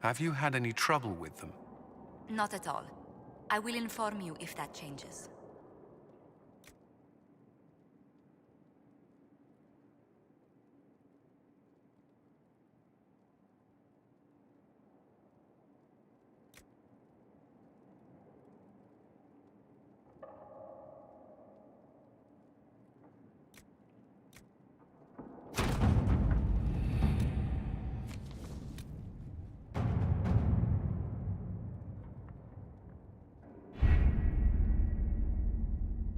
Have you had any trouble with them? Not at all. I will inform you if that changes.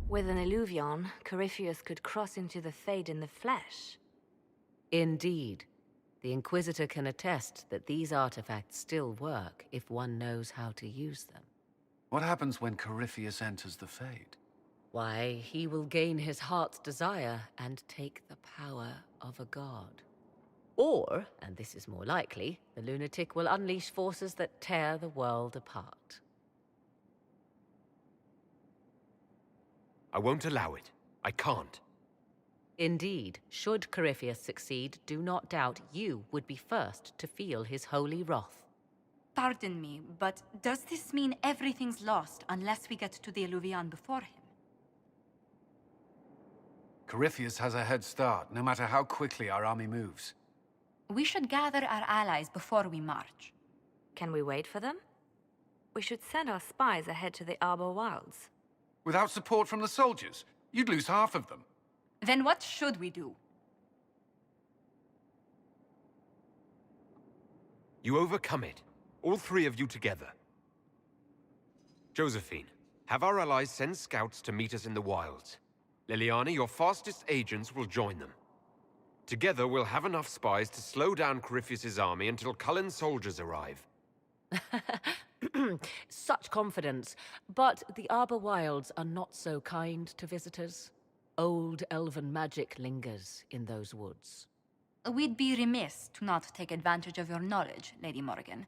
With an Illuvion, Corypheus could cross into the Fade in the flesh. Indeed. The Inquisitor can attest that these artifacts still work if one knows how to use them. What happens when Corypheus enters the Fade? Why, he will gain his heart's desire and take the power of a god. Or, and this is more likely, the lunatic will unleash forces that tear the world apart. I won't allow it. I can't. Indeed, should Corypheus succeed, do not doubt you would be first to feel his holy wrath. Pardon me, but does this mean everything's lost unless we get to the Illuvion before him? Corypheus has a head start, no matter how quickly our army moves. We should gather our allies before we march. Can we wait for them? We should send our spies ahead to the Arbor Wilds. Without support from the soldiers, you'd lose half of them. Then what should we do? You overcome it. All three of you together. Josephine, have our allies send scouts to meet us in the wilds. Liliana, your fastest agents will join them. Together, we'll have enough spies to slow down Corypheus' army until Cullen's soldiers arrive. Such confidence, but the Arbor Wilds are not so kind to visitors. Old elven magic lingers in those woods. We'd be remiss to not take advantage of your knowledge, Lady Morgan.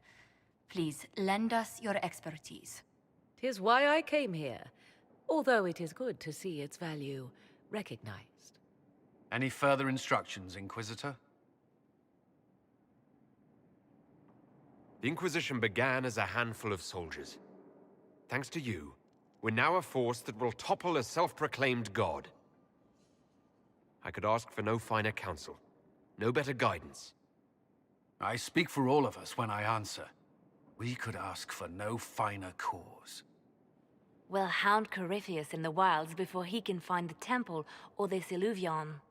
Please, lend us your expertise. 'Tis why I came here, although it is good to see its value recognized. Any further instructions, Inquisitor? The Inquisition began as a handful of soldiers. Thanks to you, we're now a force that will topple a self-proclaimed god. I could ask for no finer counsel, no better guidance. I speak for all of us when I answer. We could ask for no finer cause. We'll hound Corypheus in the wilds before he can find the temple or this Illuvion.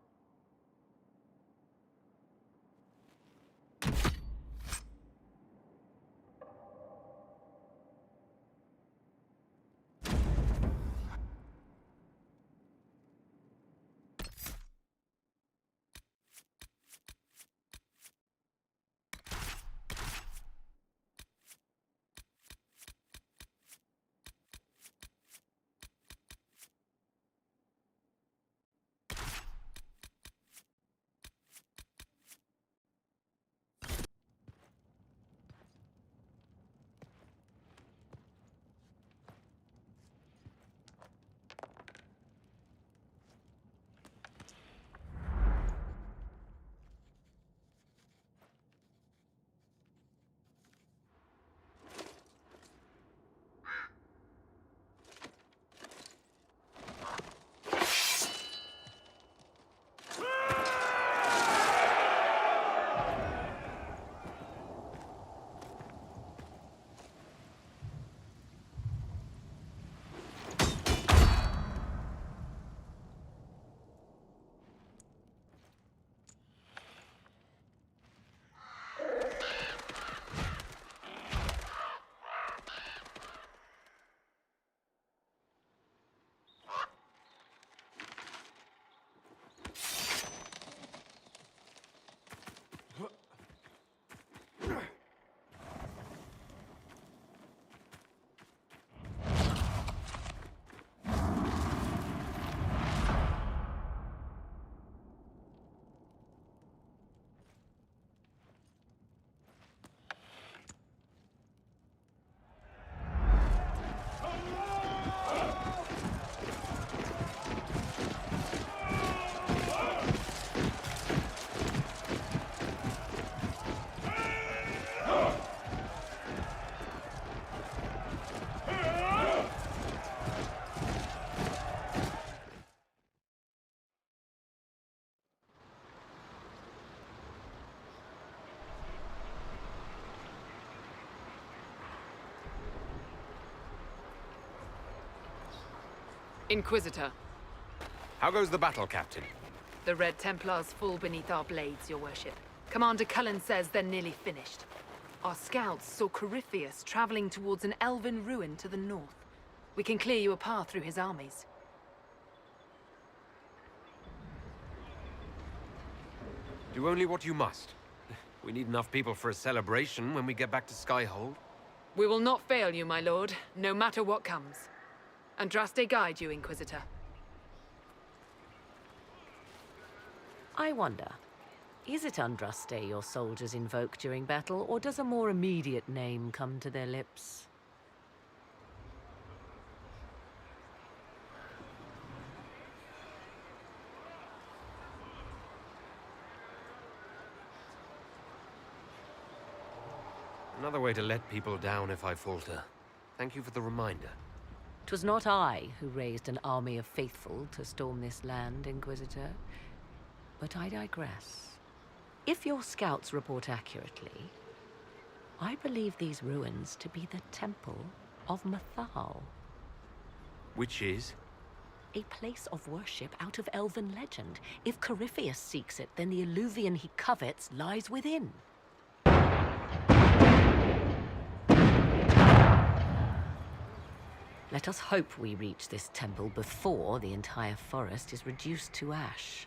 Inquisitor, How goes the battle, Captain? the Red Templars fall beneath our blades, your worship. Commander Cullen says they're nearly finished. Our scouts saw Corypheus traveling towards an elven ruin to the north. We can clear you a path through his armies. Do only what you must. We need enough people for a celebration when we get back to Skyhold. We will not fail you, my lord, no matter what comes. Andraste guide you, Inquisitor. I wonder, is it Andraste your soldiers invoke during battle, or does a more immediate name come to their lips? Another way to let people down if I falter. Thank you for the reminder. 'Twas not I who raised an army of faithful to storm this land, Inquisitor. But I digress. If your scouts report accurately, I believe these ruins to be the Temple of Mathal. Which is? A place of worship out of elven legend. If Corypheus seeks it, then the alluvion he covets lies within. Let us hope we reach this temple before the entire forest is reduced to ash.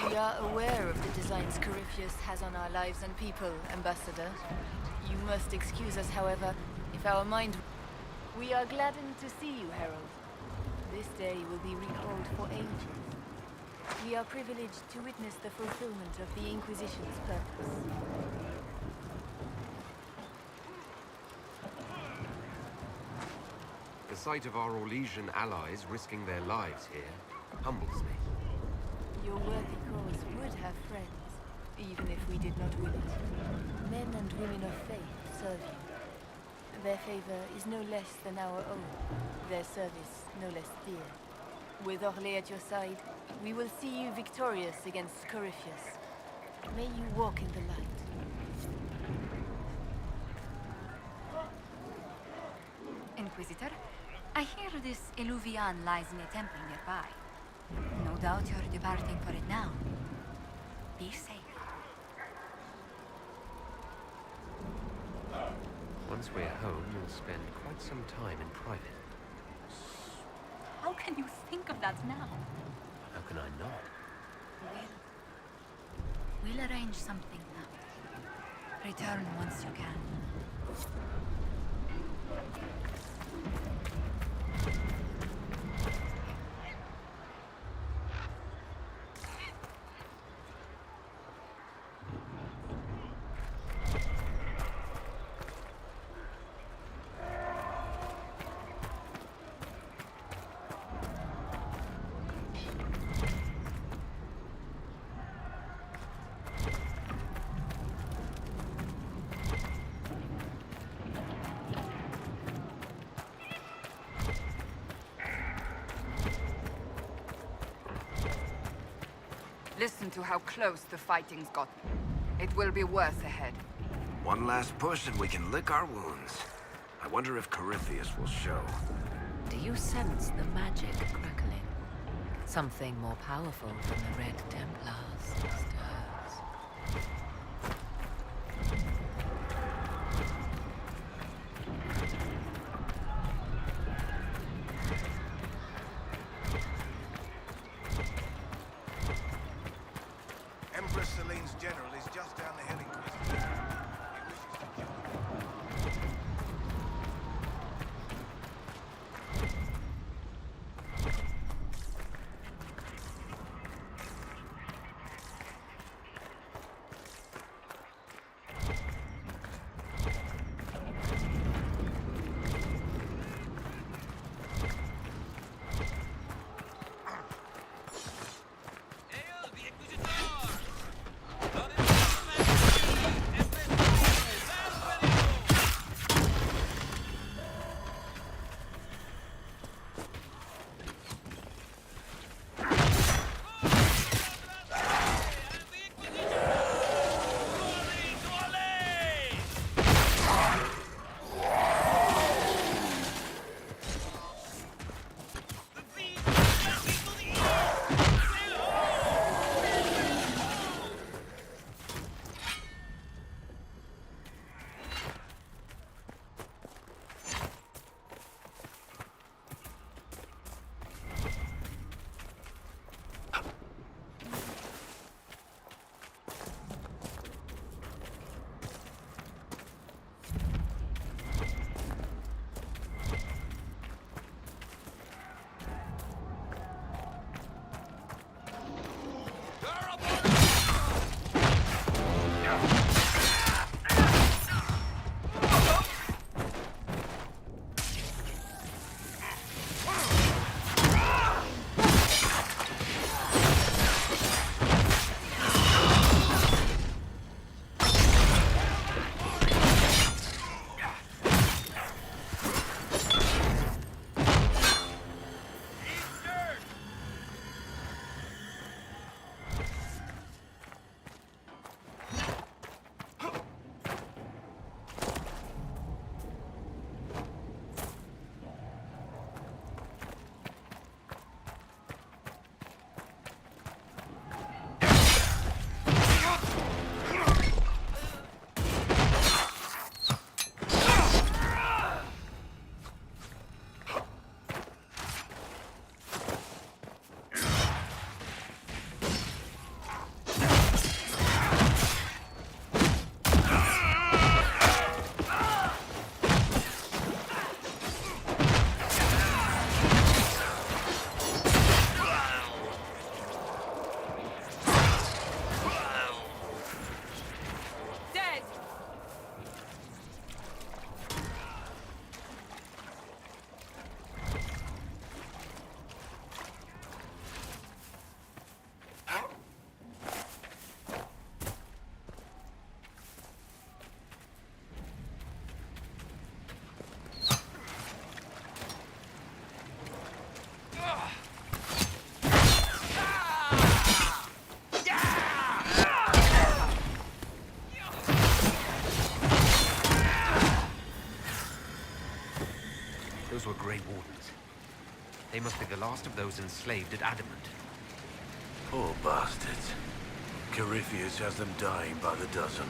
We are aware of the designs Corypheus has on our lives and people, Ambassador. You must excuse us, however, if our mind... We are gladdened to see you, Herald. This day will be recalled for ages. We are privileged to witness the fulfillment of the Inquisition's purpose. The sight of our Orlesian allies risking their lives here humbles me. Your worthy cause would have friends, even if we did not will it. Men and women of faith serve you. Their favor is no less than our own, their service no less dear. With Orlais at your side, we will see you victorious against Corypheus. May you walk in the light. Inquisitor, I hear this Eluvian lies in a temple nearby. No doubt you're departing for it now. Be safe. Once we're home, we'll spend quite some time in private. How can you think of that now? How can I not? We'll arrange something now. Return once you can. Listen to how close the fighting's gotten. It will be worse ahead. One last push and we can lick our wounds. I wonder if Corypheus will show. Do you sense the magic crackling? Something more powerful than the Red Templars stirs. Empress Celine's general is just down the hill in Christmas. Grey Wardens. They must be the last of those enslaved at Adamant. Poor bastards. Corypheus has them dying by the dozen.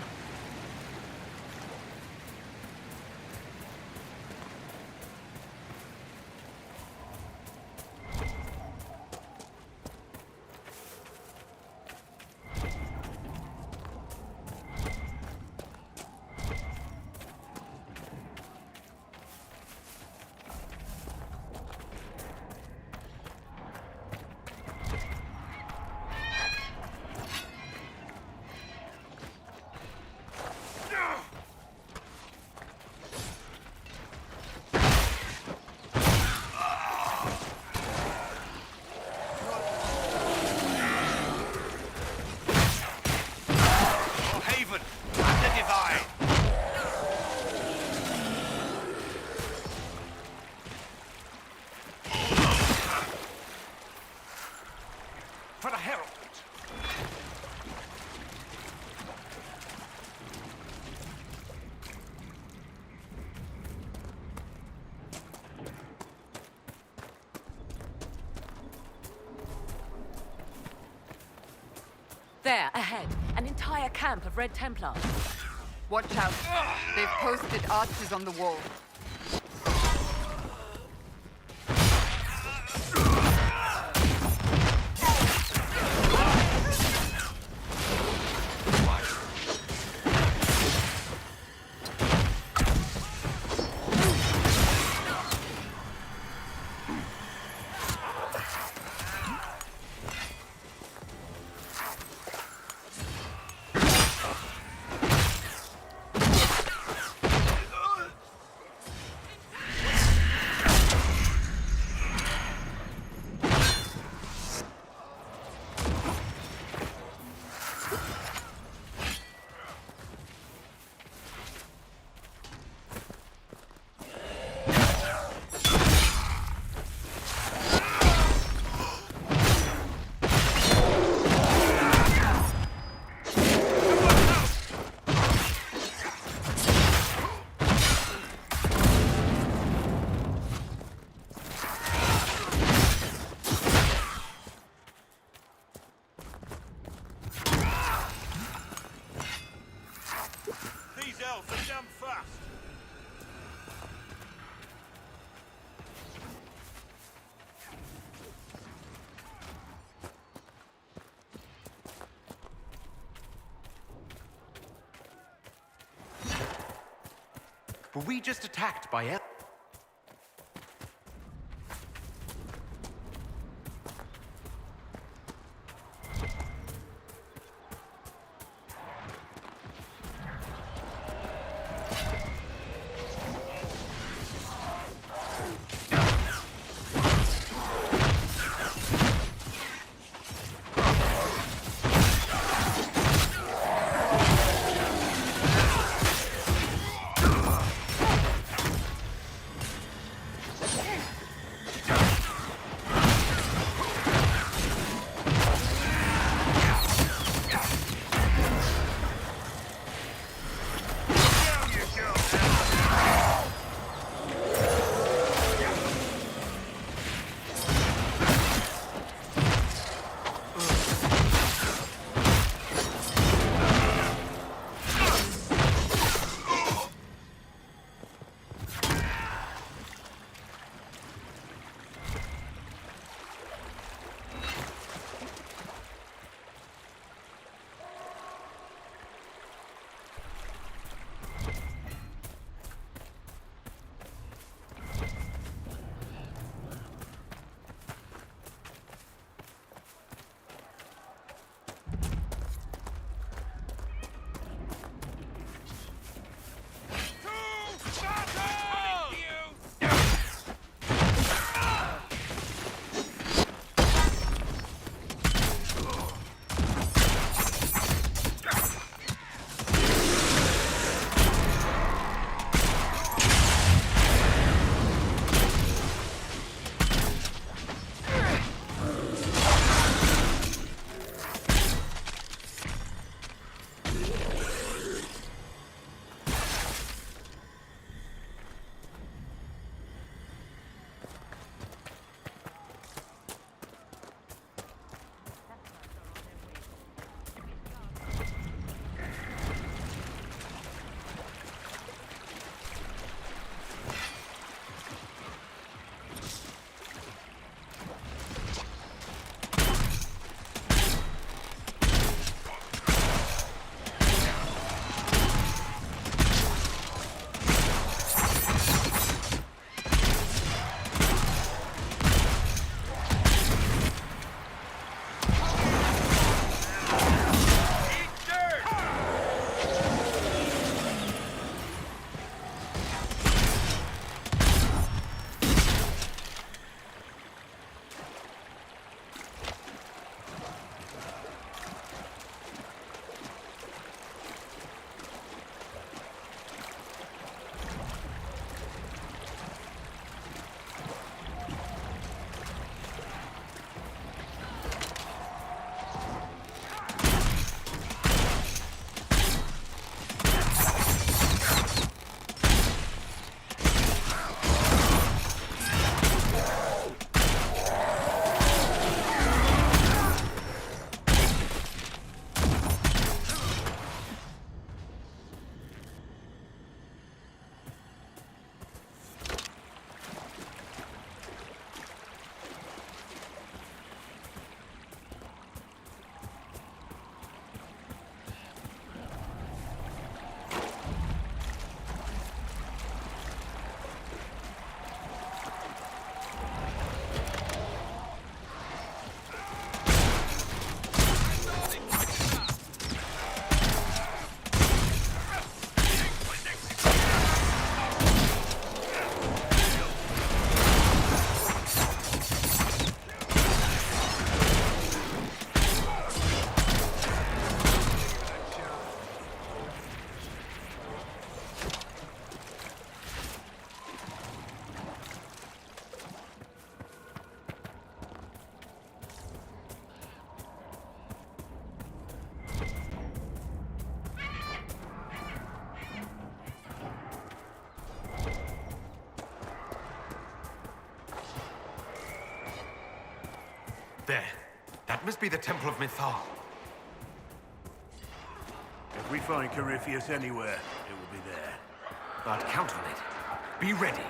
For the Herald! There, ahead. An entire camp of Red Templars. Watch out. They've posted archers on the wall. Were we just attacked by elves? There. That must be the Temple of Mythal. If we find Corypheus anywhere, it will be there. But count on it. Be ready.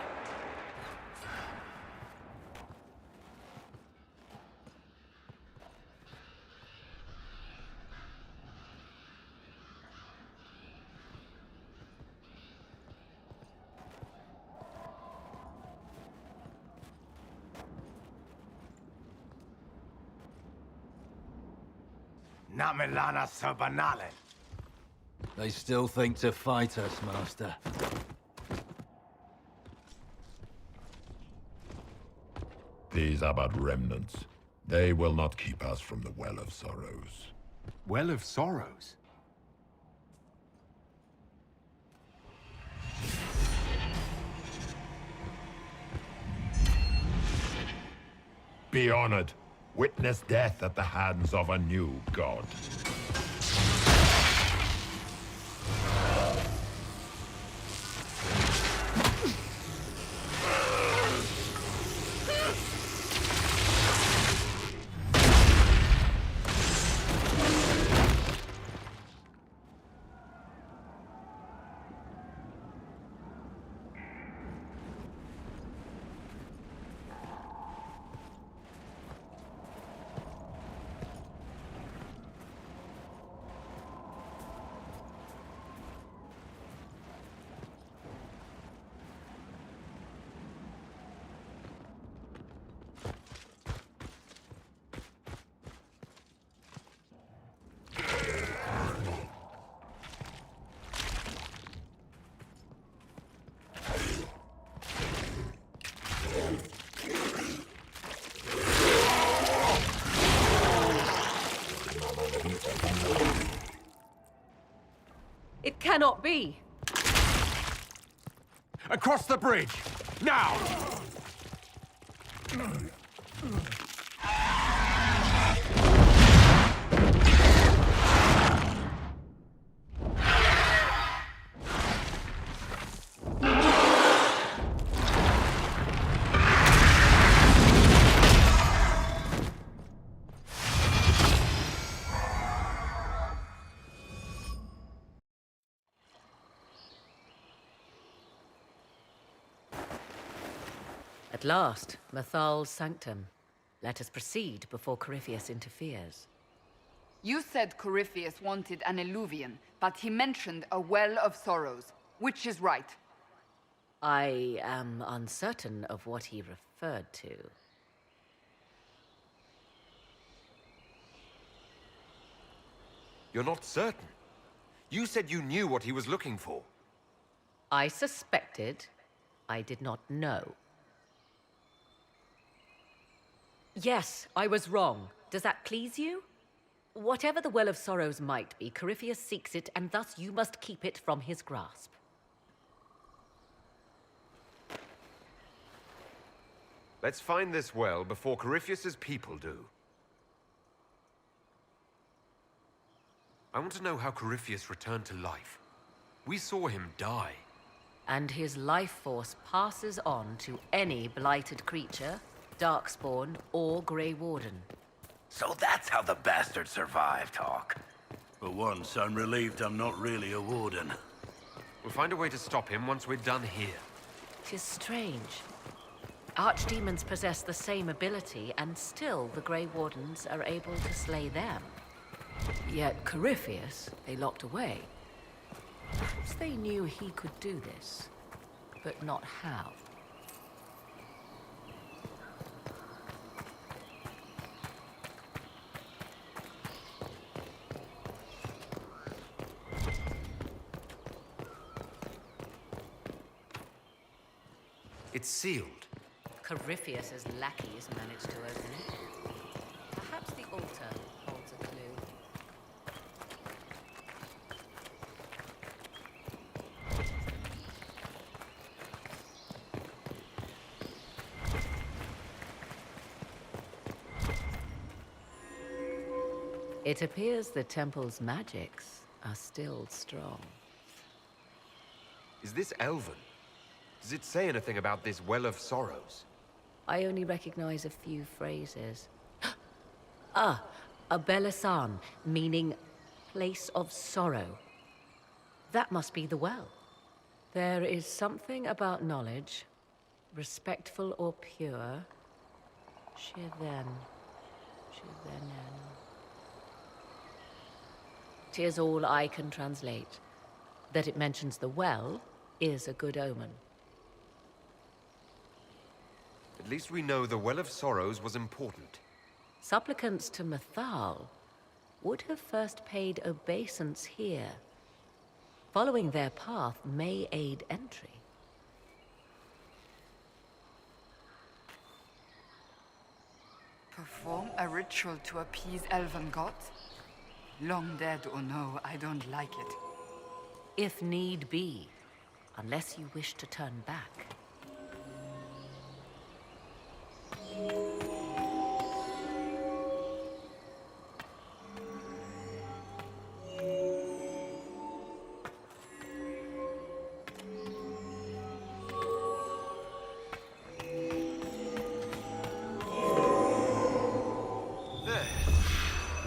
Namelana Sabanale. They still think to fight us, Master. These are but remnants. They will not keep us from the Well of Sorrows. Well of Sorrows? Be honored. Witness death at the hands of a new god. It cannot be! Across the bridge! Now! At last, Mythal's sanctum. Let us proceed before Corypheus interferes. You said Corypheus wanted an eluvian, but he mentioned a Well of Sorrows. Which is right? I am uncertain of what he referred to. You're not certain. You said you knew what he was looking for. I suspected. I did not know. Yes, I was wrong. Does that please you? Whatever the Well of Sorrows might be, Corypheus seeks it, and thus you must keep it from his grasp. Let's find this well before Corypheus's people do. I want to know how Corypheus returned to life. We saw him die. And his life force passes on to any blighted creature, Darkspawn, or Grey Warden. So that's how the bastard survived, Hawk. For once, I'm relieved I'm not really a warden. We'll find a way to stop him once we're done here. 'Tis strange. Archdemons possess the same ability, and still the Grey Wardens are able to slay them. Yet Corypheus, they locked away. Perhaps they knew he could do this, but not how. It's sealed. Corypheus's lackeys managed to open it. Perhaps the altar holds a clue. It appears the temple's magics are still strong. Is this Elven? Does it say anything about this Well of Sorrows? I only recognize a few phrases. Ah, a Belisan, meaning place of sorrow. That must be the well. There is something about knowledge, respectful or pure. Shivenen. Shivenen. 'Tis all I can translate. That it mentions the well is a good omen. At least we know the Well of Sorrows was important. Supplicants to Mathal would have first paid obeisance here. Following their path may aid entry. Perform a ritual to appease elven gods? Long dead or no, I don't like it. If need be, unless you wish to turn back.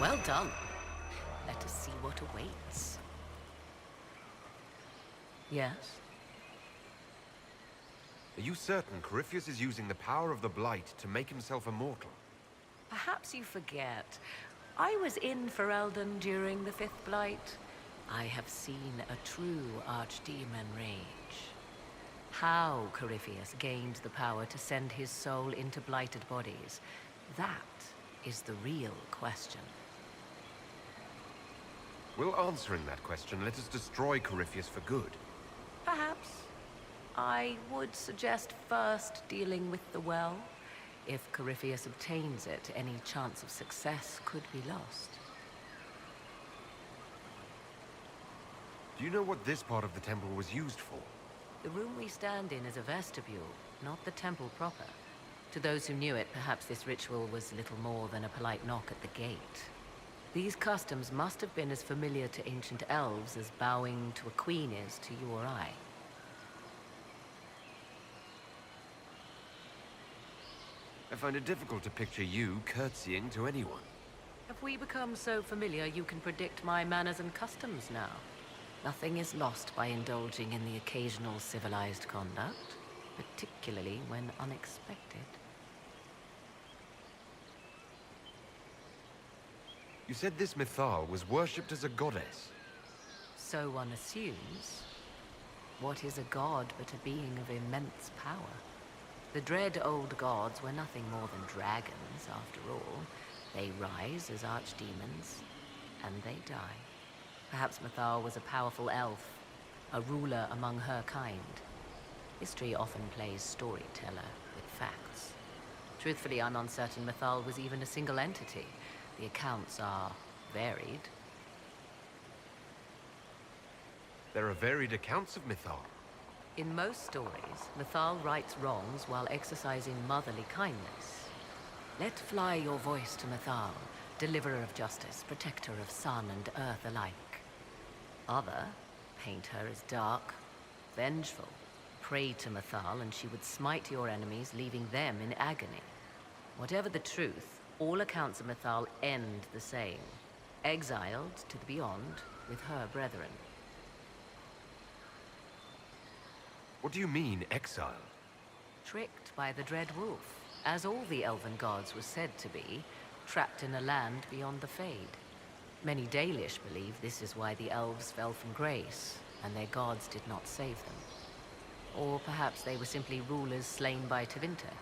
Well done. Let us see what awaits. Yes? Are you certain Corypheus is using the power of the Blight to make himself immortal? Perhaps you forget. I was in Ferelden during the Fifth Blight. I have seen a true archdemon rage. How Corypheus gained the power to send his soul into blighted bodies, that is the real question. Will answering that question let us destroy Corypheus for good? Perhaps. I would suggest first dealing with the well. If Corypheus obtains it, any chance of success could be lost. Do you know what this part of the temple was used for? The room we stand in is a vestibule, not the temple proper. To those who knew it, perhaps this ritual was little more than a polite knock at the gate. These customs must have been as familiar to ancient elves as bowing to a queen is to you or I. I find it difficult to picture you curtsying to anyone. Have we become so familiar you can predict my manners and customs now? Nothing is lost by indulging in the occasional civilized conduct, particularly when unexpected. You said this Mythal was worshipped as a goddess. So one assumes. What is a god but a being of immense power? The dread old gods were nothing more than dragons, after all. They rise as archdemons, and they die. Perhaps Mythal was a powerful elf, a ruler among her kind. History often plays storyteller with facts. Truthfully, I'm uncertain Mythal was even a single entity. The accounts are varied. There are varied accounts of Mythal. In most stories, Mythal rights wrongs while exercising motherly kindness. Let fly your voice to Mythal, deliverer of justice, protector of sun and earth alike. Other paint her as dark, vengeful. Pray to Mythal and she would smite your enemies, leaving them in agony. Whatever the truth, all accounts of Mythal end the same. Exiled to the beyond with her brethren. What do you mean, exiled? Tricked by the Dread Wolf, as all the elven gods were said to be, trapped in a land beyond the Fade. Many Dalish believe this is why the elves fell from grace, and their gods did not save them. Or perhaps they were simply rulers slain by Tevinter.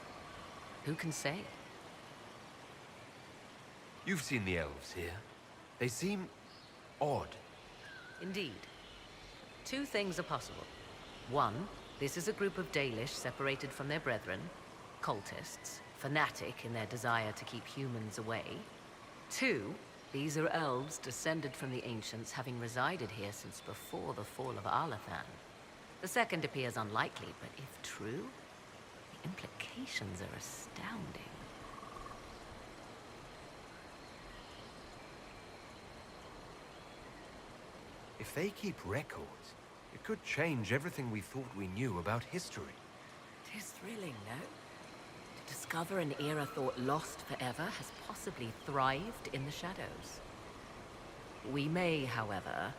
Who can say? You've seen the elves here. They seem odd. Indeed. Two things are possible. One, this is a group of Dalish separated from their brethren, cultists, fanatic in their desire to keep humans away. Two, these are elves descended from the ancients, having resided here since before the fall of Arlathan. The second appears unlikely, but if true, the implications are astounding. If they keep records, it could change everything we thought we knew about history. It is thrilling, no? Discover an era thought lost forever has possibly thrived in the shadows. We may, however,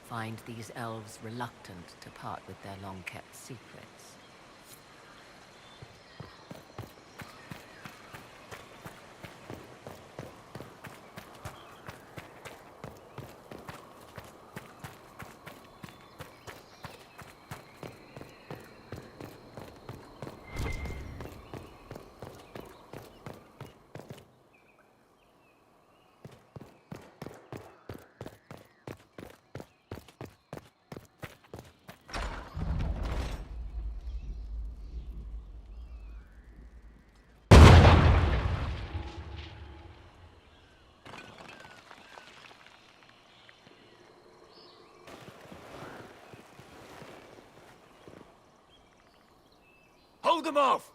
find these elves reluctant to part with their long-kept secrets. Hold them off!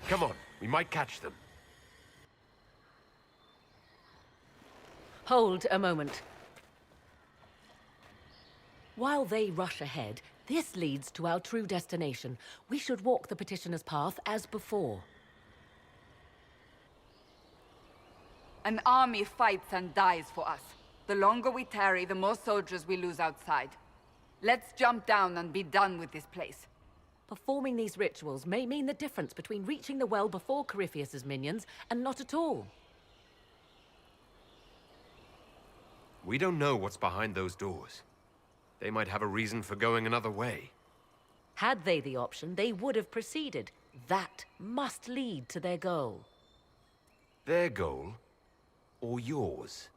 Come on, we might catch them. Hold a moment. While they rush ahead, this leads to our true destination. We should walk the petitioner's path as before. An army fights and dies for us. The longer we tarry, the more soldiers we lose outside. Let's jump down and be done with this place. Performing these rituals may mean the difference between reaching the well before Corypheus's minions and not at all. We don't know what's behind those doors. They might have a reason for going another way. Had they the option, they would have proceeded. That must lead to their goal. Their goal? Or yours?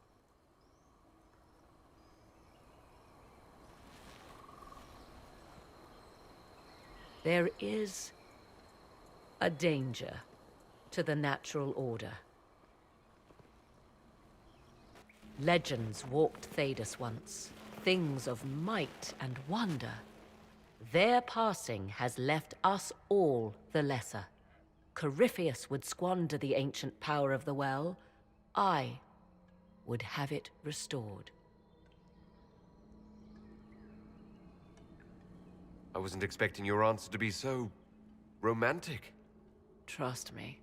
There is a danger to the natural order. Legends walked Thedas once, things of might and wonder. Their passing has left us all the lesser. Corypheus would squander the ancient power of the well. I would have it restored. I wasn't expecting your answer to be so romantic. Trust me,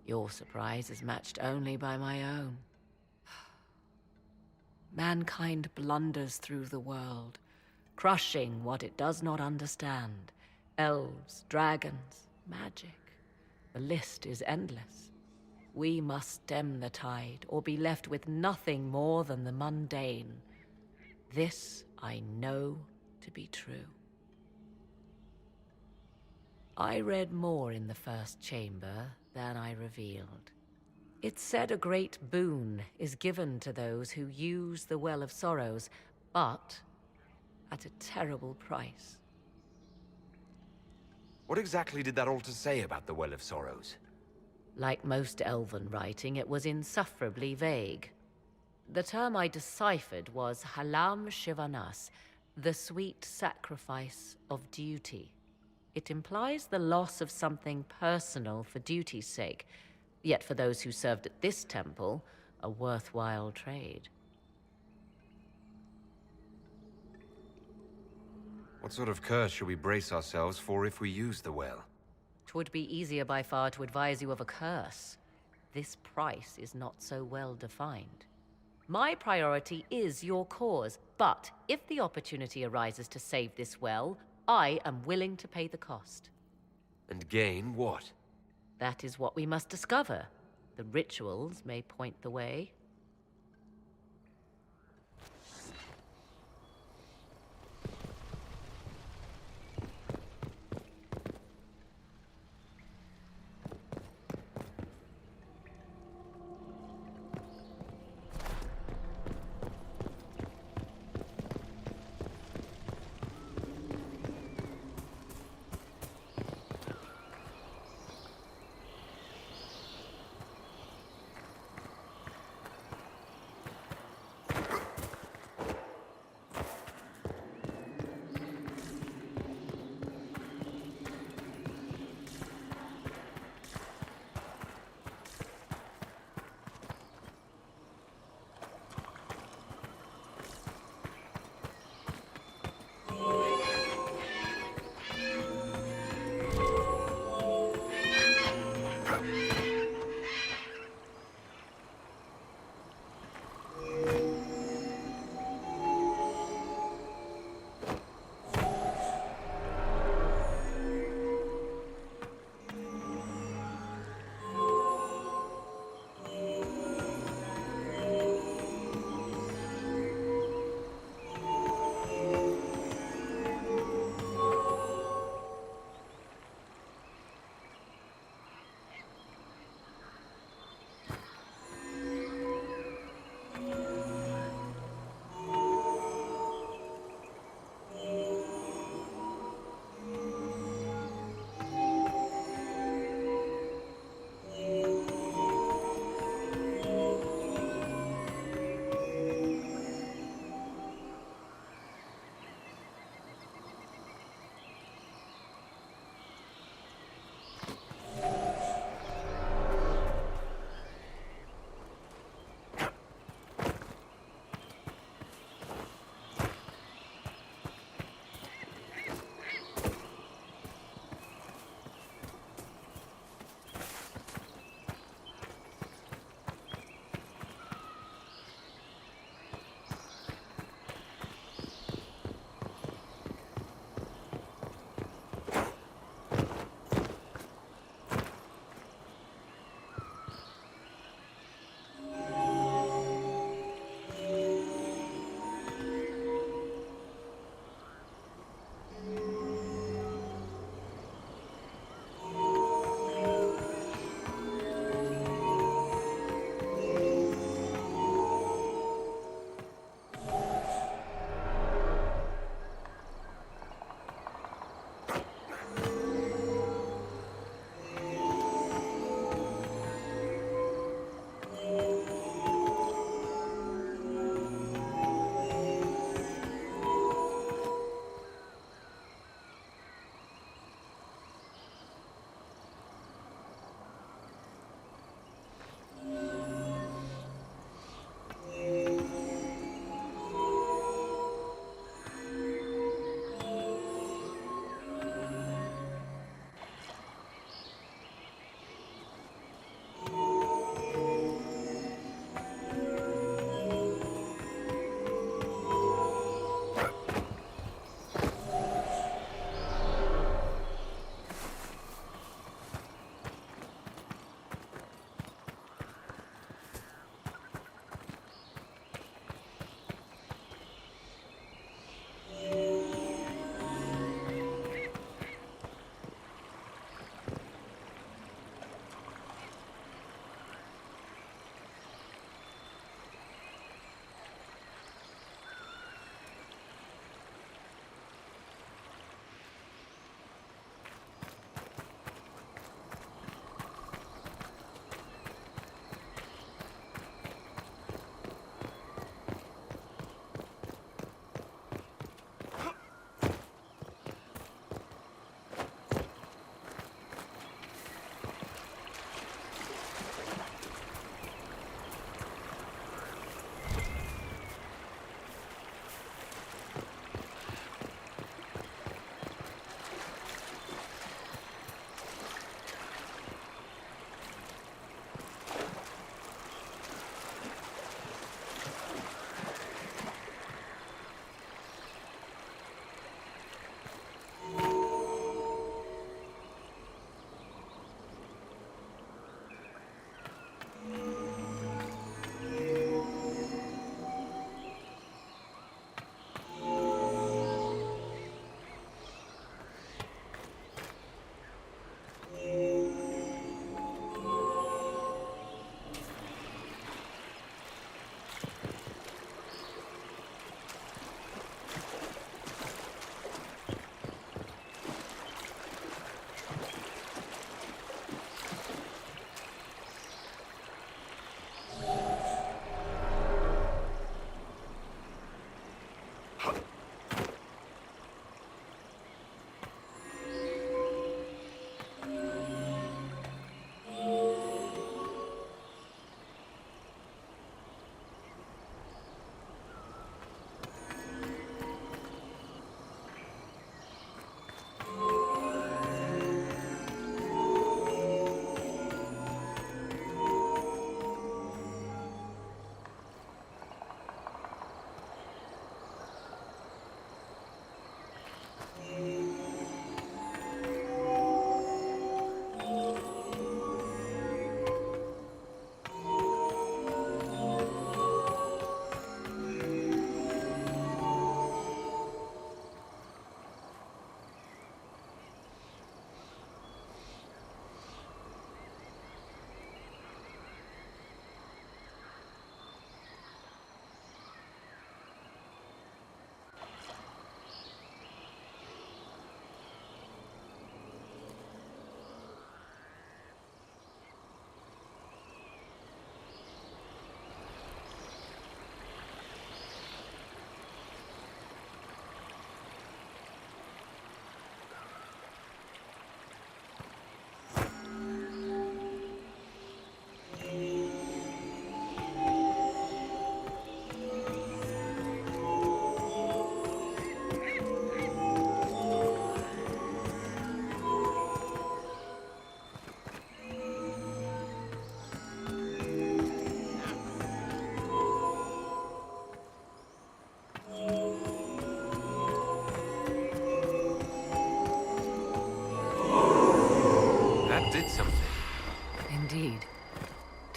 your surprise is matched only by my own. Mankind blunders through the world, crushing what it does not understand. Elves, dragons, magic. The list is endless. We must stem the tide, or be left with nothing more than the mundane. This I know to be true. I read more in the first chamber than I revealed. It said a great boon is given to those who use the Well of Sorrows, but at a terrible price. What exactly did that altar say about the Well of Sorrows? Like most elven writing, it was insufferably vague. The term I deciphered was Halam Shivanas, the sweet sacrifice of duty. It implies the loss of something personal for duty's sake, yet for those who served at this temple, a worthwhile trade. What sort of curse should we brace ourselves for if we use the well? 'Twould be easier by far to advise you of a curse. This price is not so well defined. My priority is your cause, but if the opportunity arises to save this well, I am willing to pay the cost. And gain what? That is what we must discover. The rituals may point the way.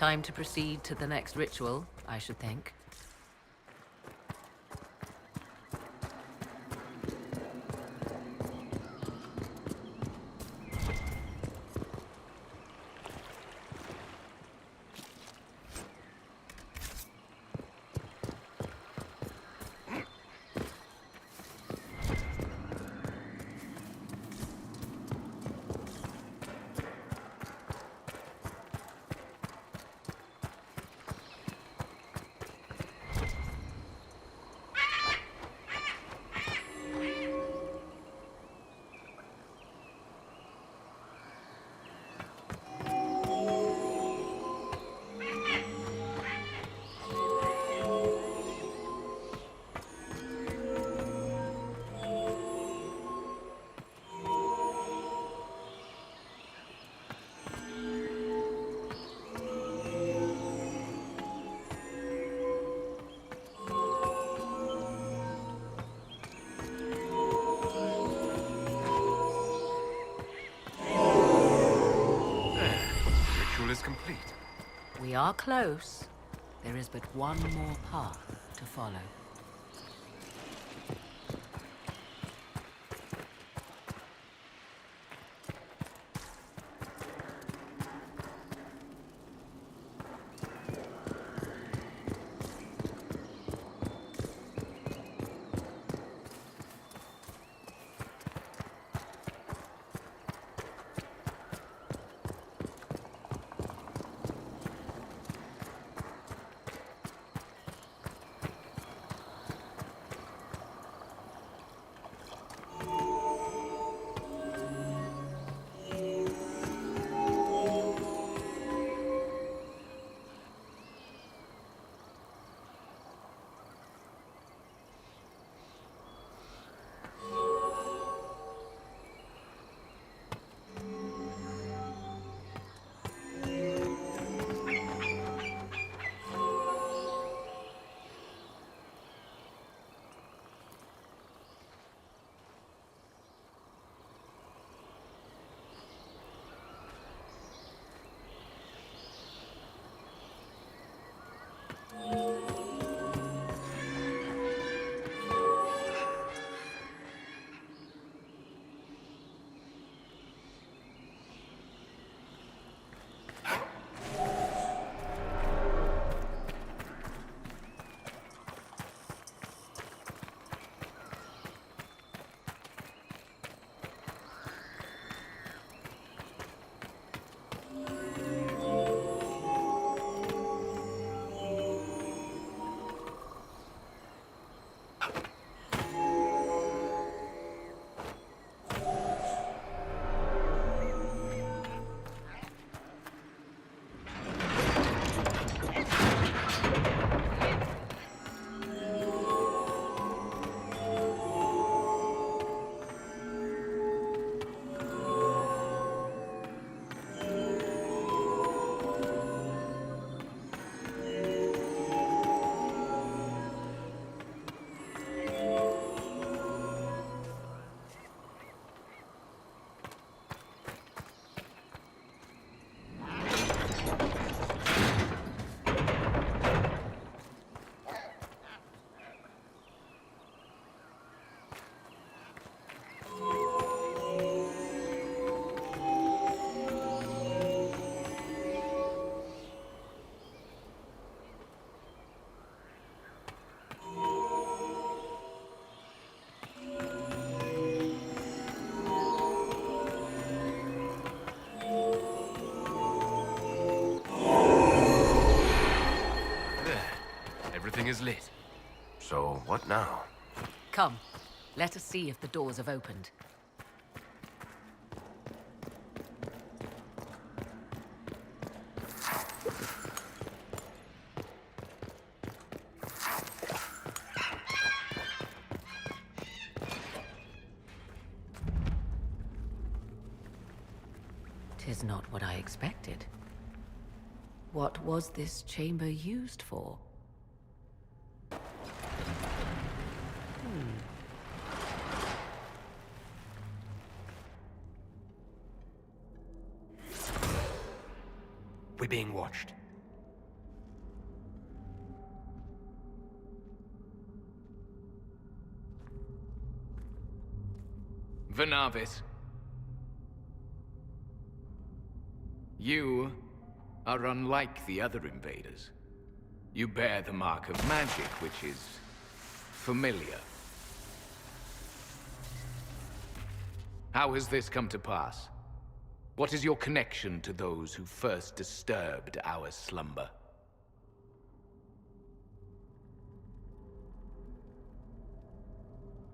Time to proceed to the next ritual, I should think. Is complete. We are close. There is but one more path to follow. Everything is lit. So, what now? Come, let us see if the doors have opened. Tis not what I expected. What was this chamber used for? We're being watched. Venavis. You are unlike the other invaders. You bear the mark of magic, which is familiar. How has this come to pass? What is your connection to those who first disturbed our slumber?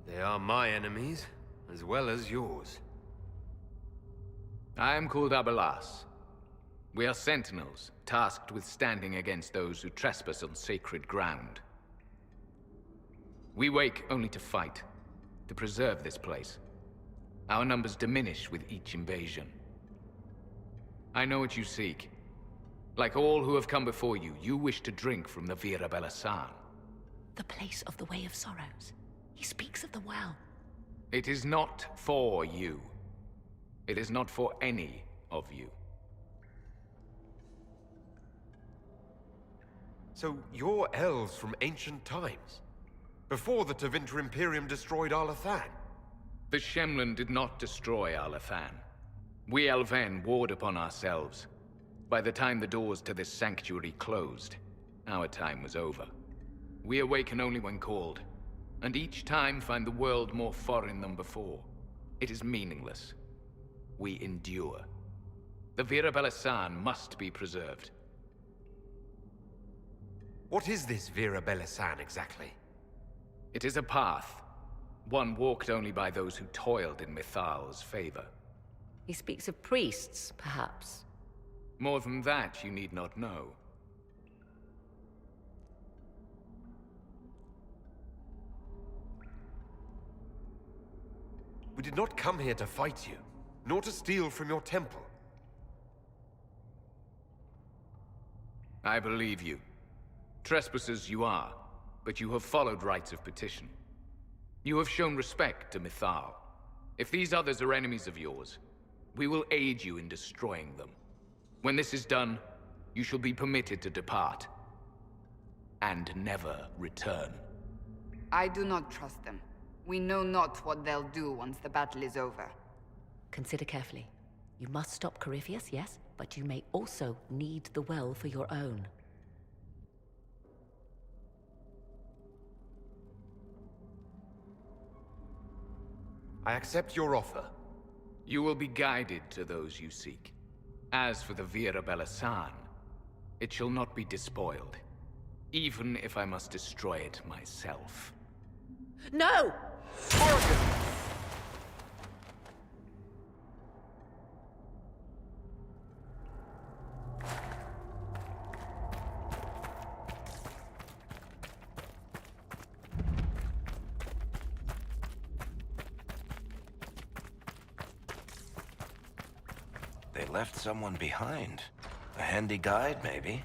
They are my enemies, as well as yours. I am called Abelas. We are sentinels, tasked with standing against those who trespass on sacred ground. We wake only to fight, to preserve this place. Our numbers diminish with each invasion. I know what you seek. Like all who have come before you, you wish to drink from the Vira Belasan. The place of the Way of Sorrows. He speaks of the well. It is not for you. It is not for any of you. So you're elves from ancient times? Before the Tevinter Imperium destroyed Arlathan? The Shemlin did not destroy Arlathan. We Elven warred upon ourselves. By the time the doors to this sanctuary closed, our time was over. We awaken only when called, and each time find the world more foreign than before. It is meaningless. We endure. The Vira Belasan must be preserved. What is this Vira Belasan exactly? It is a path. One walked only by those who toiled in Mithal's favor. He speaks of priests, perhaps. More than that, you need not know. We did not come here to fight you, nor to steal from your temple. I believe you. Trespassers you are, but you have followed rites of petition. You have shown respect to Mithal. If these others are enemies of yours, we will aid you in destroying them. When this is done, you shall be permitted to depart. And never return. I do not trust them. We know not what they'll do once the battle is over. Consider carefully. You must stop Corypheus, yes, but you may also need the well for your own. I accept your offer. You will be guided to those you seek. As for the Vira Belasan, it shall not be despoiled, even if I must destroy it myself. No! Morrigan! They left someone behind. A handy guide, maybe?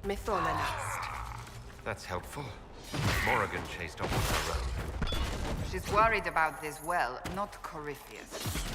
Mythologist. That's helpful. Morrigan chased off on her own. She's worried about this well, not Corypheus.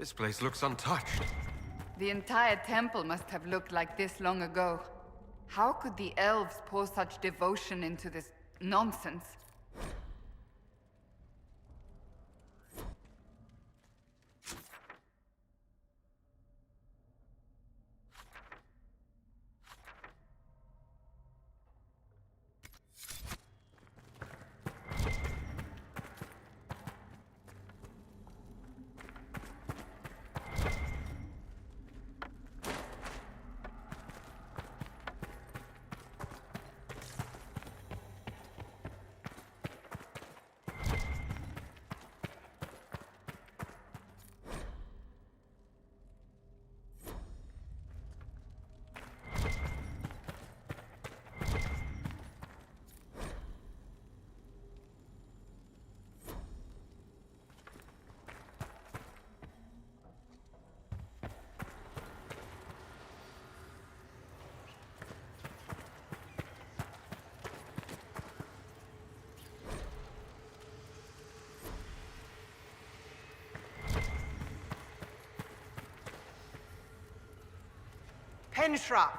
This place looks untouched. The entire temple must have looked like this long ago. How could the elves pour such devotion into this nonsense? Penshra,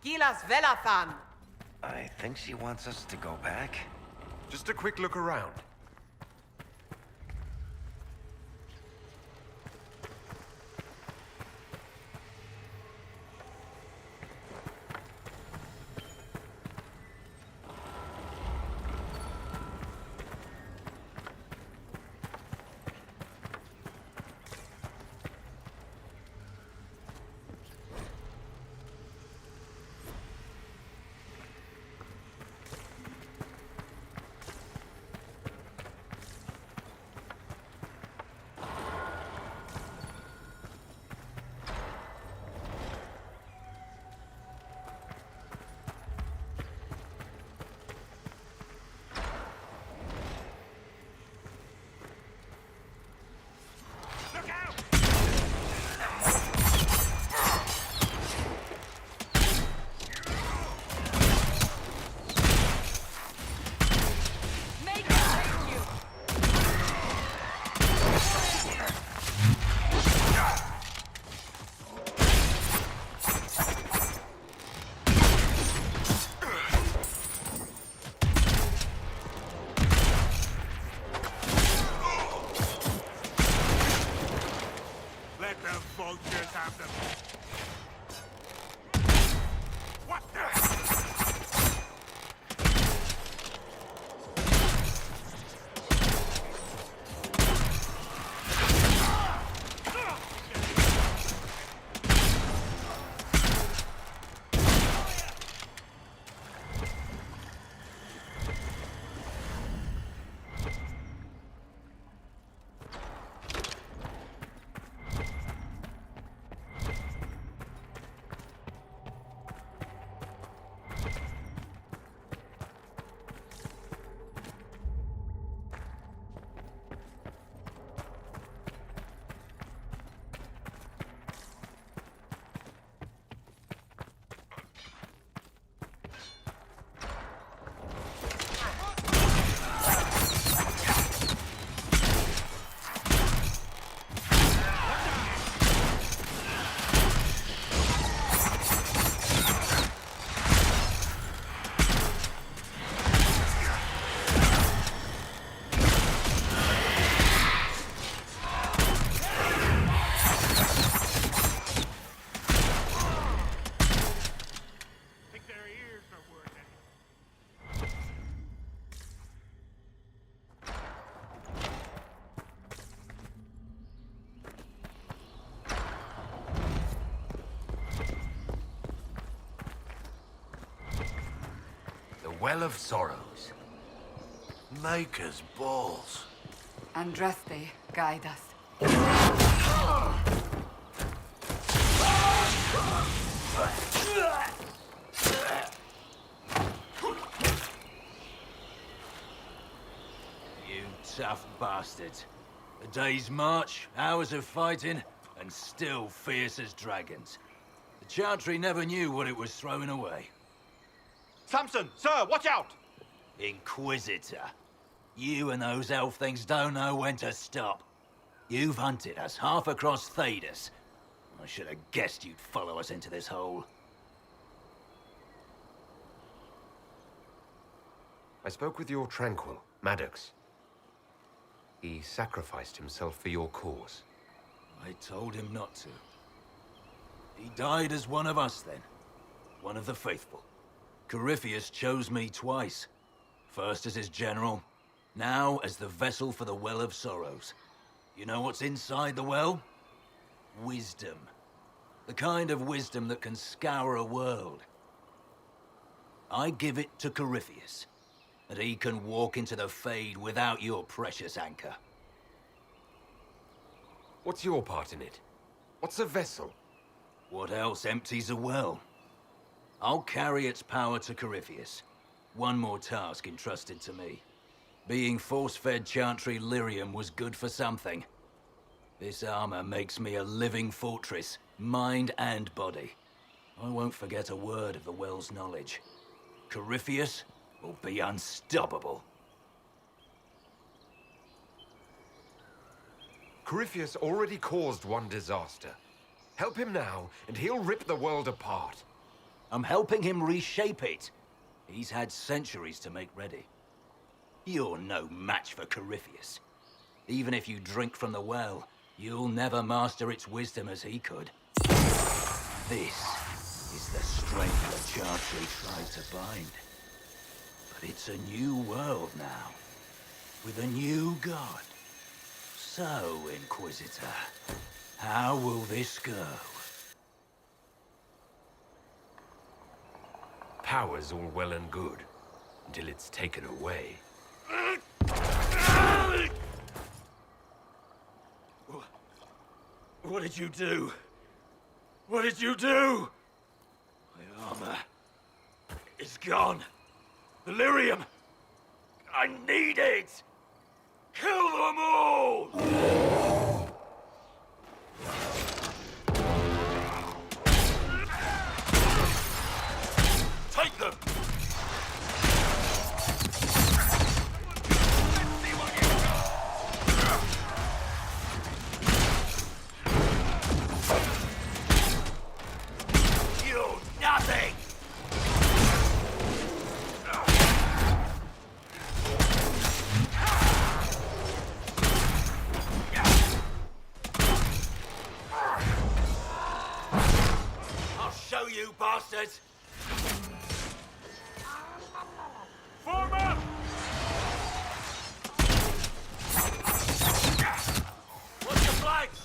Gilas Velathan. I think she wants us to go back. Just a quick look around. Well of Sorrows. Maker's balls. Andraste, guide us. You tough bastards. A day's march, hours of fighting, and still fierce as dragons. The Chantry never knew what it was throwing away. Samson, sir, watch out! Inquisitor. You and those elf things don't know when to stop. You've hunted us half across Thedas. I should have guessed you'd follow us into this hole. I spoke with your Tranquil, Maddox. He sacrificed himself for your cause. I told him not to. He died as one of us then. One of the faithful. Corypheus chose me twice. First as his general, now as the vessel for the Well of Sorrows. You know what's inside the well? Wisdom. The kind of wisdom that can scour a world. I give it to Corypheus, that he can walk into the Fade without your precious anchor. What's your part in it? What's a vessel? What else empties a well? I'll carry its power to Corypheus. One more task entrusted to me. Being force-fed Chantry lyrium was good for something. This armor makes me a living fortress, mind and body. I won't forget a word of the well's knowledge. Corypheus will be unstoppable. Corypheus already caused one disaster. Help him now, and he'll rip the world apart. I'm helping him reshape it. He's had centuries to make ready. You're no match for Corypheus. Even if you drink from the well, you'll never master its wisdom as he could. This is the strength that Chantry tried to bind. But it's a new world now, with a new god. So, Inquisitor, how will this go? Power's all well and good, until it's taken away. What did you do? What did you do? My armor is gone. The lyrium! I need it! Kill them all! Take them! You're nothing! I'll show you, bastards! Form up! What's your flanks?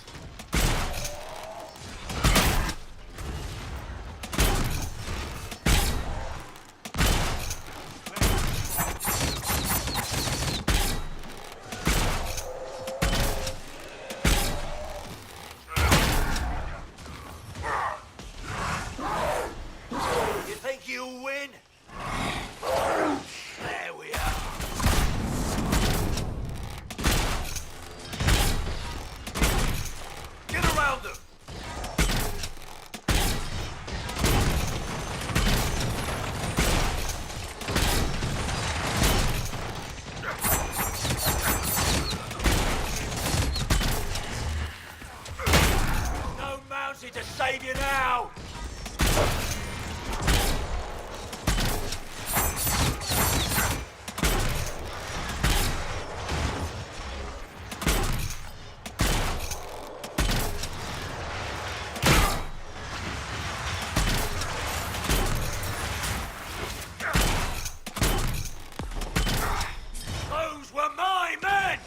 You think you'll win? There we are. Get around them! No mountain to save you now! Those were my men!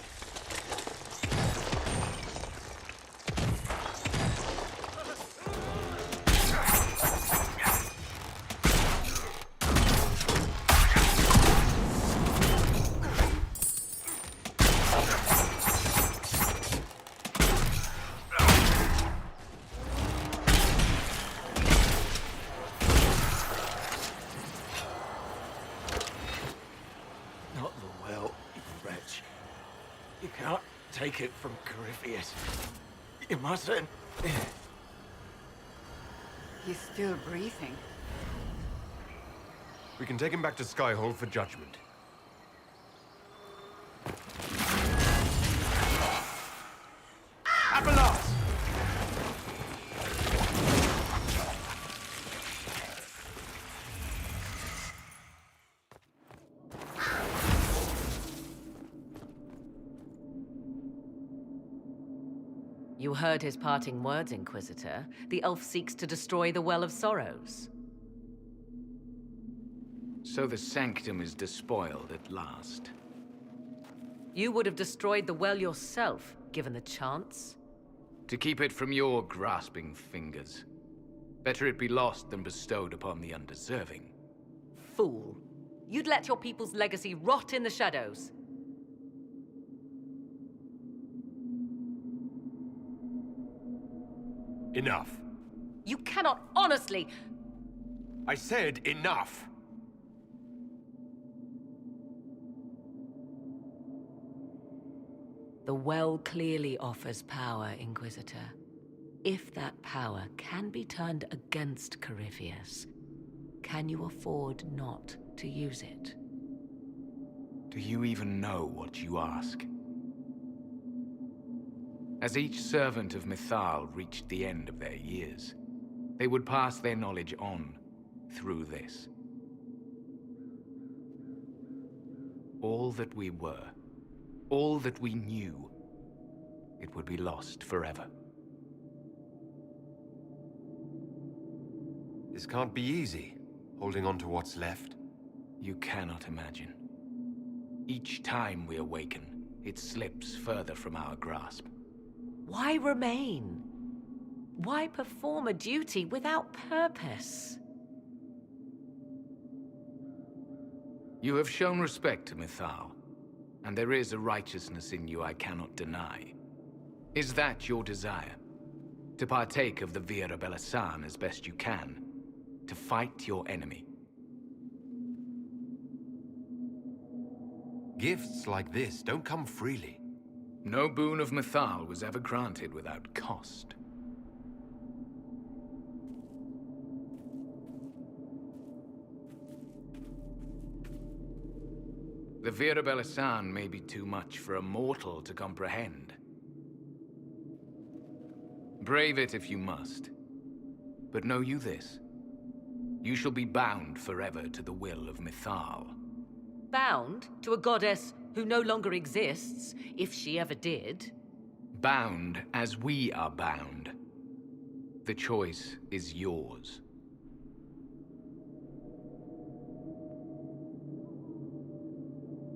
Not the well, you wretch. You can't take it from Corypheus. You mustn't. He's still breathing. We can take him back to Skyhold for judgment. You heard his parting words, Inquisitor. The elf seeks to destroy the Well of Sorrows. So the Sanctum is despoiled at last. You would have destroyed the well yourself, given the chance. To keep it from your grasping fingers. Better it be lost than bestowed upon the undeserving. Fool. You'd let your people's legacy rot in the shadows. Enough. You cannot honestly... I said enough! The well clearly offers power, Inquisitor. If that power can be turned against Corypheus, can you afford not to use it? Do you even know what you ask? As each servant of Mythal reached the end of their years, they would pass their knowledge on through this. All that we were, all that we knew, it would be lost forever. This can't be easy, holding on to what's left. You cannot imagine. Each time we awaken, it slips further from our grasp. Why remain? Why perform a duty without purpose? You have shown respect to Mythal, and there is a righteousness in you I cannot deny. Is that your desire? To partake of the Vira Belasan as best you can? To fight your enemy? Gifts like this don't come freely. No boon of Mythal was ever granted without cost. The Vira Belasan may be too much for a mortal to comprehend. Brave it if you must. But know you this. You shall be bound forever to the will of Mythal. Bound to a goddess who no longer exists, if she ever did. Bound as we are bound. The choice is yours.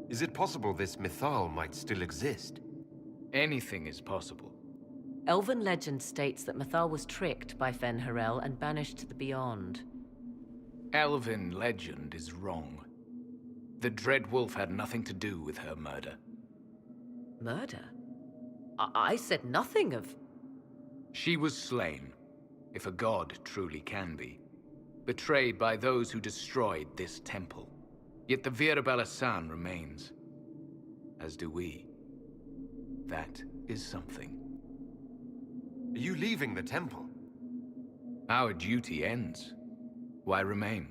Is it possible this Mythal might still exist? Anything is possible. Elven legend states that Mythal was tricked by Fen-Harel and banished to the Beyond. Elven legend is wrong. The Dreadwolf had nothing to do with her murder. Murder? I said nothing of... She was slain, if a god truly can be. Betrayed by those who destroyed this temple. Yet the Vira Belasan remains. As do we. That is something. Are you leaving the temple? Our duty ends. Why remain?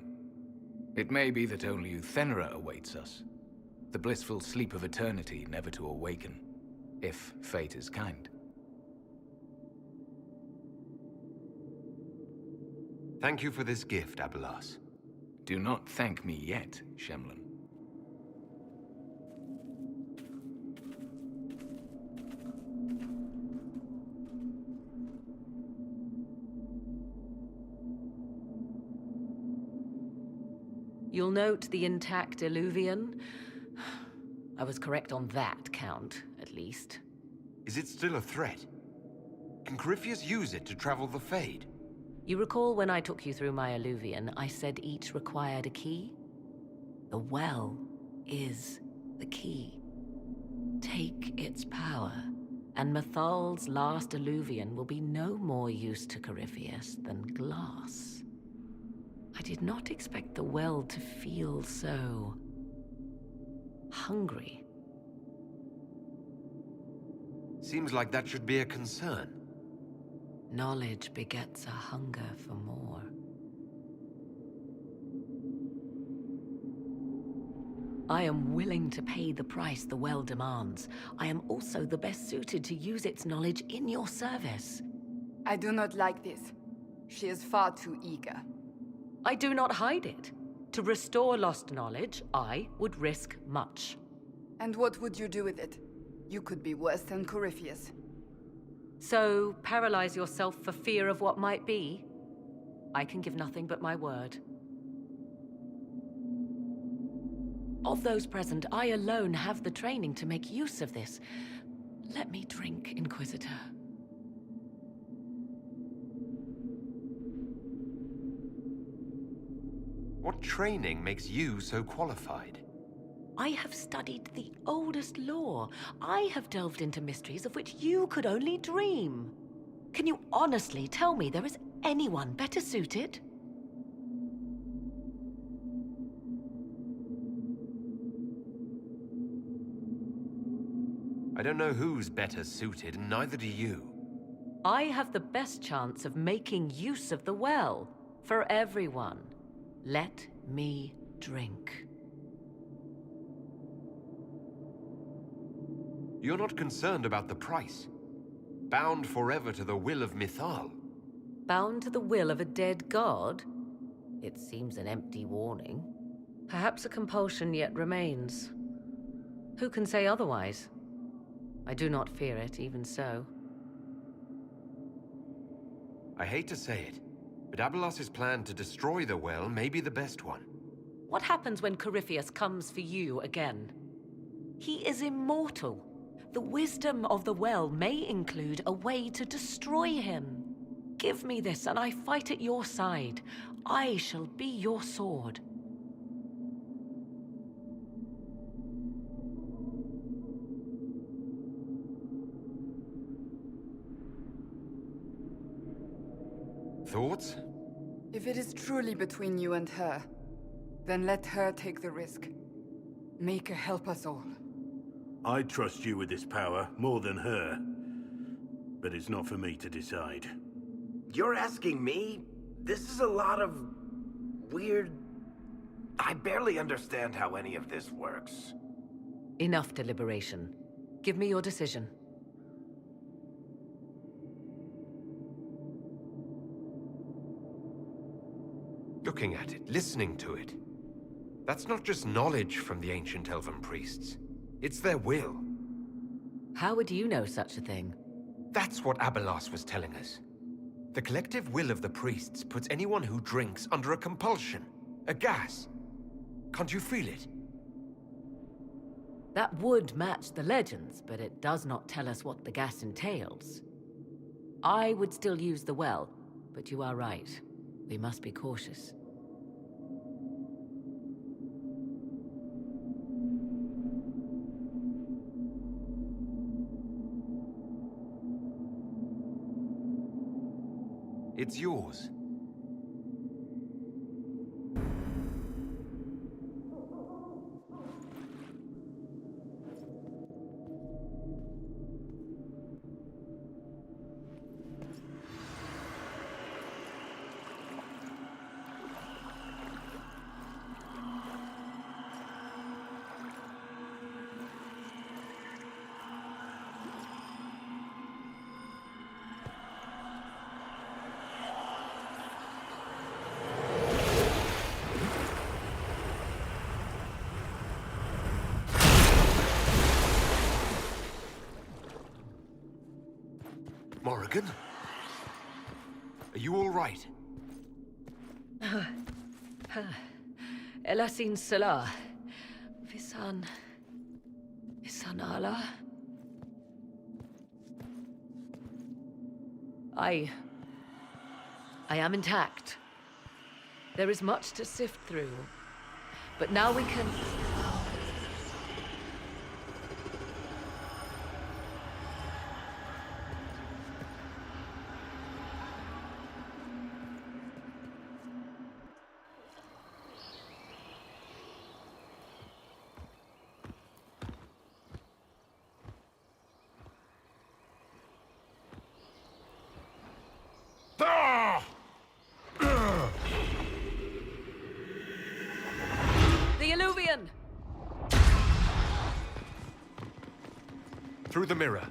It may be that only Uthenera awaits us. The blissful sleep of eternity never to awaken, if fate is kind. Thank you for this gift, Abelas. Do not thank me yet, Shemlin. You'll note the intact Illuvian. I was correct on that count, at least. Is it still a threat? Can Corypheus use it to travel the Fade? You recall when I took you through my Illuvian, I said each required a key? The well is the key. Take its power, and Mythal's last Illuvian will be no more use to Corypheus than glass. I did not expect the well to feel so... hungry. Seems like that should be a concern. Knowledge begets a hunger for more. I am willing to pay the price the well demands. I am also the best suited to use its knowledge in your service. I do not like this. She is far too eager. I do not hide it. To restore lost knowledge, I would risk much. And what would you do with it? You could be worse than Corypheus. So, paralyze yourself for fear of what might be? I can give nothing but my word. Of those present, I alone have the training to make use of this. Let me drink, Inquisitor. What training makes you so qualified? I have studied the oldest lore. I have delved into mysteries of which you could only dream. Can you honestly tell me there is anyone better suited? I don't know who's better suited, and neither do you. I have the best chance of making use of the well. For everyone. Let me drink. You're not concerned about the price. Bound forever to the will of Mythal. Bound to the will of a dead god? It seems an empty warning. Perhaps a compulsion yet remains. Who can say otherwise? I do not fear it, even so. I hate to say it, but Abelas's plan to destroy the well may be the best one. What happens when Corypheus comes for you again? He is immortal. The wisdom of the well may include a way to destroy him. Give me this, and I fight at your side. I shall be your sword. Thoughts? If it is truly between you and her, then let her take the risk. Make her help us all. I trust you with this power more than her. But it's not for me to decide. You're asking me? This is a lot of... weird... I barely understand how any of this works. Enough deliberation. Give me your decision. Looking at it, listening to it. That's not just knowledge from the ancient elven priests. It's their will. How would you know such a thing? That's what Abelas was telling us. The collective will of the priests puts anyone who drinks under a compulsion, a gas. Can't you feel it? That would match the legends, but it does not tell us what the gas entails. I would still use the well, but you are right. We must be cautious. It's yours. Morrigan? Are you all right? Elasin Salah. Visan Allah. I am intact. There is much to sift through. But now we can... The Illuvian! Through the mirror.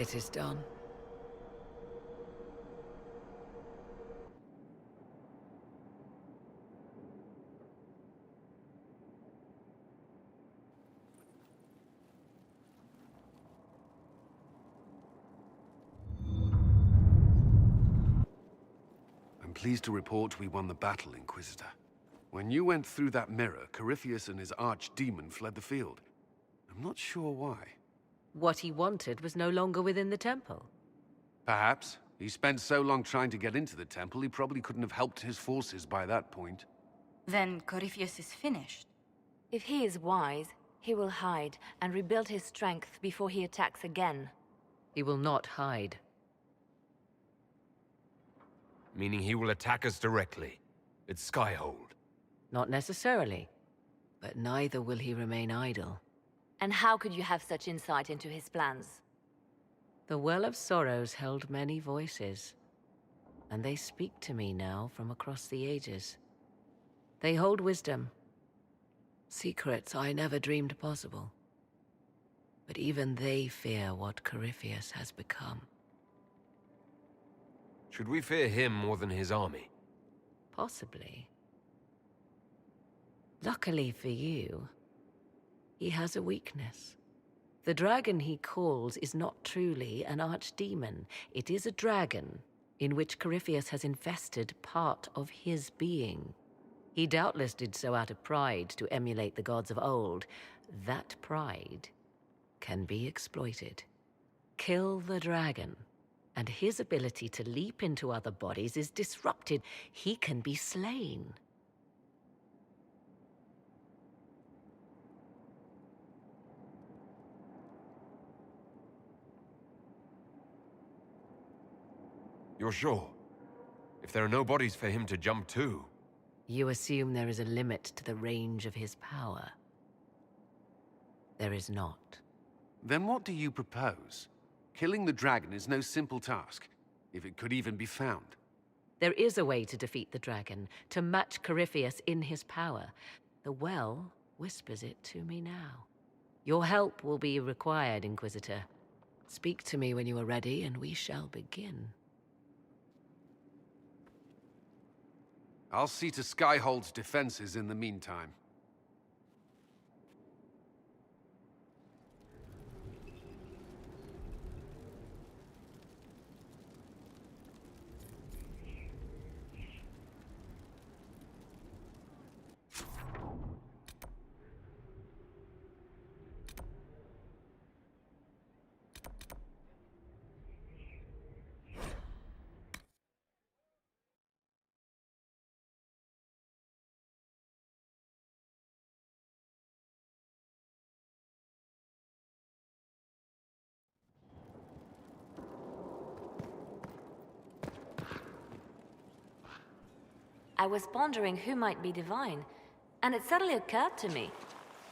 It is done. I'm pleased to report we won the battle, Inquisitor. When you went through that mirror, Corypheus and his archdemon fled the field. I'm not sure why. What he wanted was no longer within the temple. Perhaps. He spent so long trying to get into the temple, he probably couldn't have helped his forces by that point. Then Corypheus is finished. If he is wise, he will hide and rebuild his strength before he attacks again. He will not hide. Meaning he will attack us directly. At Skyhold. Not necessarily. But neither will he remain idle. And how could you have such insight into his plans? The Well of Sorrows held many voices, and they speak to me now from across the ages. They hold wisdom, secrets I never dreamed possible. But even they fear what Corypheus has become. Should we fear him more than his army? Possibly. Luckily for you, he has a weakness. The dragon he calls is not truly an archdemon. It is a dragon in which Corypheus has infested part of his being. He doubtless did so out of pride to emulate the gods of old. That pride can be exploited. Kill the dragon, and his ability to leap into other bodies is disrupted. He can be slain. You're sure? If there are no bodies for him to jump to... You assume there is a limit to the range of his power. There is not. Then what do you propose? Killing the dragon is no simple task, if it could even be found. There is a way to defeat the dragon, to match Corypheus in his power. The well whispers it to me now. Your help will be required, Inquisitor. Speak to me when you are ready, and we shall begin. I'll see to Skyhold's defenses in the meantime. I was pondering who might be divine, and it suddenly occurred to me.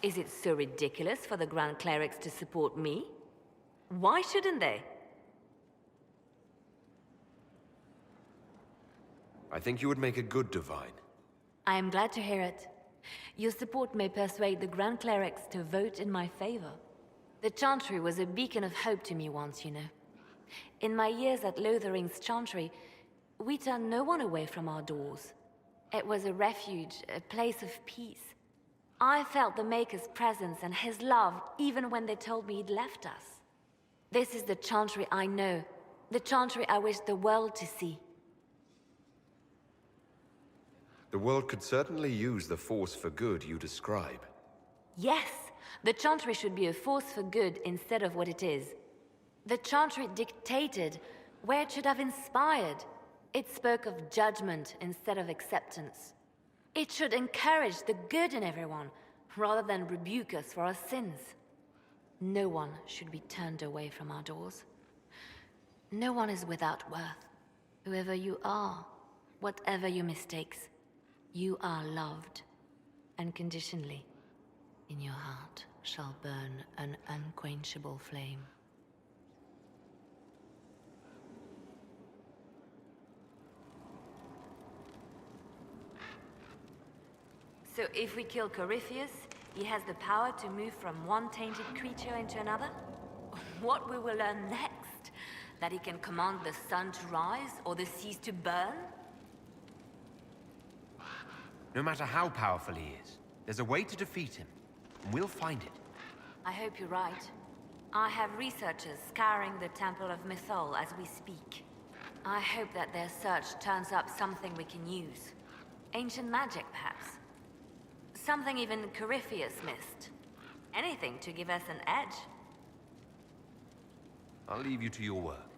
Is it so ridiculous for the Grand Clerics to support me? Why shouldn't they? I think you would make a good divine. I am glad to hear it. Your support may persuade the Grand Clerics to vote in my favor. The Chantry was a beacon of hope to me once, you know. In my years at Lothering's Chantry, we turned no one away from our doors. It was a refuge, a place of peace. I felt the Maker's presence and his love even when they told me he'd left us. This is the Chantry I know, the Chantry I wish the world to see. The world could certainly use the force for good you describe. Yes, the Chantry should be a force for good instead of what it is. The Chantry dictated where it should have inspired. It spoke of judgment instead of acceptance. It should encourage the good in everyone, rather than rebuke us for our sins. No one should be turned away from our doors. No one is without worth. Whoever you are, whatever your mistakes, you are loved. Unconditionally, in your heart shall burn an unquenchable flame. So if we kill Corypheus, he has the power to move from one tainted creature into another? What we will learn next That he can command the sun to rise or the seas to burn? No matter how powerful he is, there's a way to defeat him, and we'll find it. I hope you're right. I have researchers scouring the Temple of Mythol as we speak. I hope that their search turns up something we can use. Ancient magic, perhaps. Something even Corypheus missed. Anything to give us an edge. I'll leave you to your work.